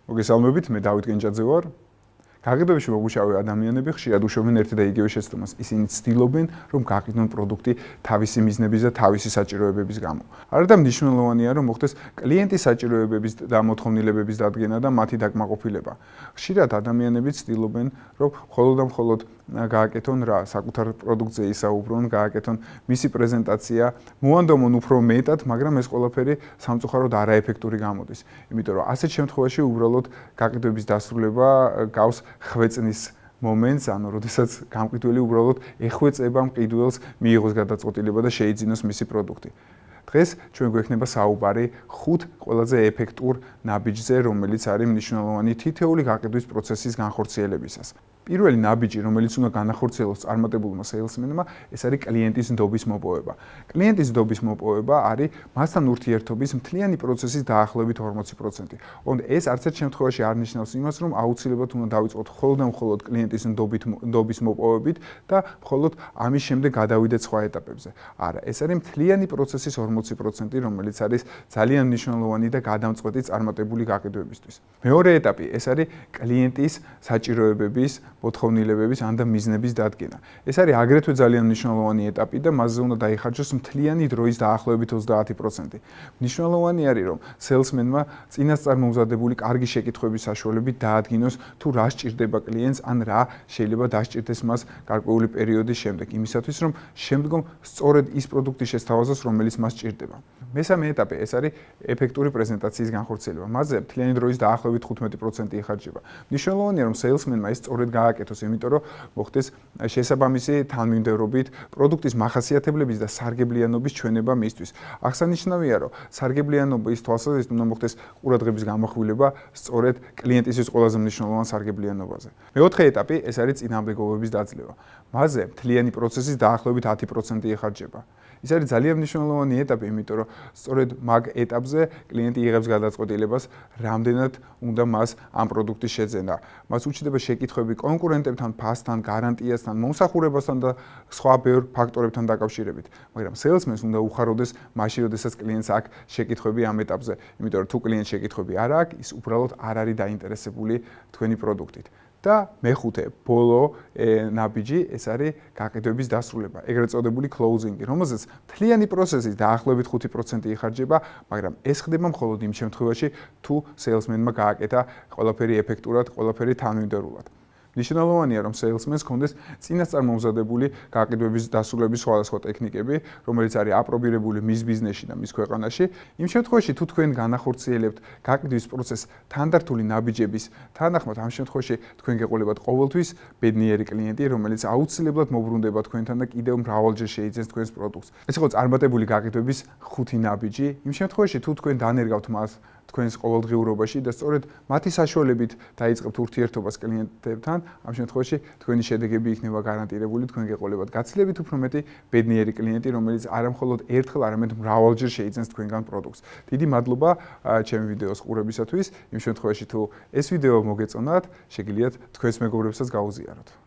მოგესალმებით, მე დავით გენჭაძე ვარ. გაყიდვებში მოგუშავე ადამიანები ხშირად უშვებენ ერთი და იგივე შეცდომას. ისინი ცდილობენ, რომ გაყიდონ პროდუქტი თავისი მიზნების და თავისი საჭიროებების გამო. არა და მნიშვნელოვანია, რომ მოხდეს კლიენტის საჭიროებების და მოთხოვნილებების დადგენა და მათი დაკმაყოფილება. ხშირად ადამიანები ცდილობენ, რომ მხოლოდ და მხოლოდ გააკეთონ რა, საკუთარ პროდუქტზე ისაუბრონ, გააკეთონ მისი პრეზენტაცია, მოანდომონ უფრო მეტად, მაგრამ ეს ყველაფერი სამწუხაროდ არაეფექტური გამოდის. იმიტომ რომ ასეთ შემთხვევაში უბრალოდ გაყიდვების დასრულება გავს ხვეწნის მომენტს, ანუ როდესაც გამყიდველი უბრალოდ ეხვეწება მყიდველს მიიღოს გადაწყვეტილება და შეიძინოს მისი პროდუქტი. დღეს ჩვენ გვექნება საუბარი 5 ყველაზე ეფექტურ ნაბიჯზე, რომელიც არის მნიშვნელოვანი თითოეული გაყიდვის პროცესის განხორციელებისას. პირველი ნაბიჯი, რომელიც უნდა განახორციელოს წარმატებულმა სეილსმენმა, ეს არის კლიენტის ნდობის მოპოვება. კლიენტის ნდობის მოპოვება არის მასთან ურთიერთობის მთლიანი პროცესის დაახლოებით 40%. ოღონდ ეს არც ერთ შემთხვევაში არ ნიშნავს იმას, რომ აუცილებლად უნდა დავიწყოთ მხოლოდ და მხოლოდ კლიენტის ნდობის მოპოვებით და მხოლოდ ამის შემდეგ გადავიდეთ სხვა ეტაპებზე. არა, ეს არის მთლიანი პროცესის 40%, რომელიც არის ძალიან მნიშვნელოვანი და გადამწყვეტი წარმატებული გაყიდვებისთვის. მეორე ეტაპი, ეს არის კლიენტის საჭიროებების მოთხოვნილებების ან და მიზნების დადგენა. ეს არის აგრეთვე ძალიან მნიშვნელოვანი ეტაპი და მასზე უნდა დაიხარჯოს მთლიანი დროის დაახლოებით 30%. მნიშვნელოვანი არის, რომ სეილსმენმა წინასწარ მომზადებული კარგი შეკითხვების საშუალებით დაადგინოს, თუ რა სჭირდება კლიენტს ან რა შეიძლება დასჭირდეს მას გარკვეული პერიოდის შემდეგ, იმისათვის, რომ შემდგომ სწორედ ის პროდუქტი შესთავაზოს, რომელიც მას სჭირდება. მესამე ეტაპი, ეს არის ეფექტური პრეზენტაციის განხორციელება. მასზე მთლიანი დროის დაახლოებით 15% იხარჯება. მნიშვნელოვანია, რომ სეილსმენმა ეს სწორედ გააკეთოს, იმიტომ რომ მოხდეს შესაბამისი თანმიმდევრობით პროდუქტის მახასიათებლების და სარგებლიანობის ჩვენება მისთვის. აღსანიშნავია, რომ სარგებლიანობის თვალსაზრისით უნდა მოხდეს ყურადღების გამახვილება სწორედ კლიენტისთვის ყველაზე მნიშვნელოვან სარგებლიანობაზე. მეოთხე ეტაპი, ეს არის წინააღმდეგობების დაძლევა. მასზე მთლიანი პროცესის დაახლოებით 10% იხარჯება. ის არის ძალიან მნიშვნელოვანი ეტაპი, იმიტომ რომ სწორედ მაგ ეტაპზე კლიენტი იღებს გადაწყვეტილებას, რამდენად უნდა მას ამ პროდუქტის შეძენა. მას უჩნდება შეკითხვები კონკურენტებთან, ფასთან, გარანტიასთან, მომსახურებასთან და სხვა ბევრ ფაქტორებთან დაკავშირებით. მაგრამ სეილსმენს უნდა უხაროდეს მაშინ, როდესაც კლიენტს აქვს შეკითხვები ამ ეტაპზე, იმიტომ რომ თუ კლიენტს შეკითხვები არ აქვს, ის უბრალოდ არ არის დაინტერესებული თქვენი პროდუქტით. და მეხუთე, ბოლო ნაბიჯი, ეს არის გაყიდვების დასრულება, ეგრეთ წოდებული closing-ი, რომელზეც მთლიანი პროცესის დაახლოებით 5% იხარჯება, მაგრამ ეს ხდება მხოლოდ იმ შემთხვევაში, თუ სეილსმენმა გააკეთა ყველაფერი ეფექტურად, ყველაფერი თანმიმდევრულად. მნიშვნელოვანია, რომ სეილსმენს ჰქონდეს წინასწარ მომზადებული გაყიდვების დასრულების სხვადასხვა ტექნიკები, რომელიც არის აპრობირებული მის ბიზნესში და მის ქვეყანაში. იმ შემთხვევაში, თუ თქვენ განახორციელებთ გაყიდვის პროცესს თანდართული ნაბიჯების თანახმად, ამ შემთხვევაში თქვენ გეყოლებათ ყოველთვის ბედნიერი კლიენტი, რომელიც აუცილებლად მოbrunდება თქვენთან და კიდევ მრავალჯერ შეიძენს თქვენს პროდუქტს. ეს იყო წარმატებული გაყიდვების 5 ნაბიჯი. იმ შემთხვევაში, თუ თქვენ დანერგავთ მას თქვენს ყოველდღიურობაში და სწორედ მათი საშუალებით დაიწყებთ ურთიერთობას კლიენტებთან, ამ შემთხვევაში თქვენი შედეგები იქნება გარანტირებული, თქვენ გეყოლებათ გაცილებით უფრო მეტი ბედნიერი კლიენტი, რომელიც არა მხოლოდ ერთხელ, არამედ მრავალჯერ შეიძენს თქვენგან პროდუქტს. დიდი მადლობა ჩემი ვიდეოს ყურებისათვის. იმ შემთხვევაში, თუ ეს ვიდეო მოგეწონათ, შეგიძლიათ თქვენს მეგობრებსაც გაუზიაროთ.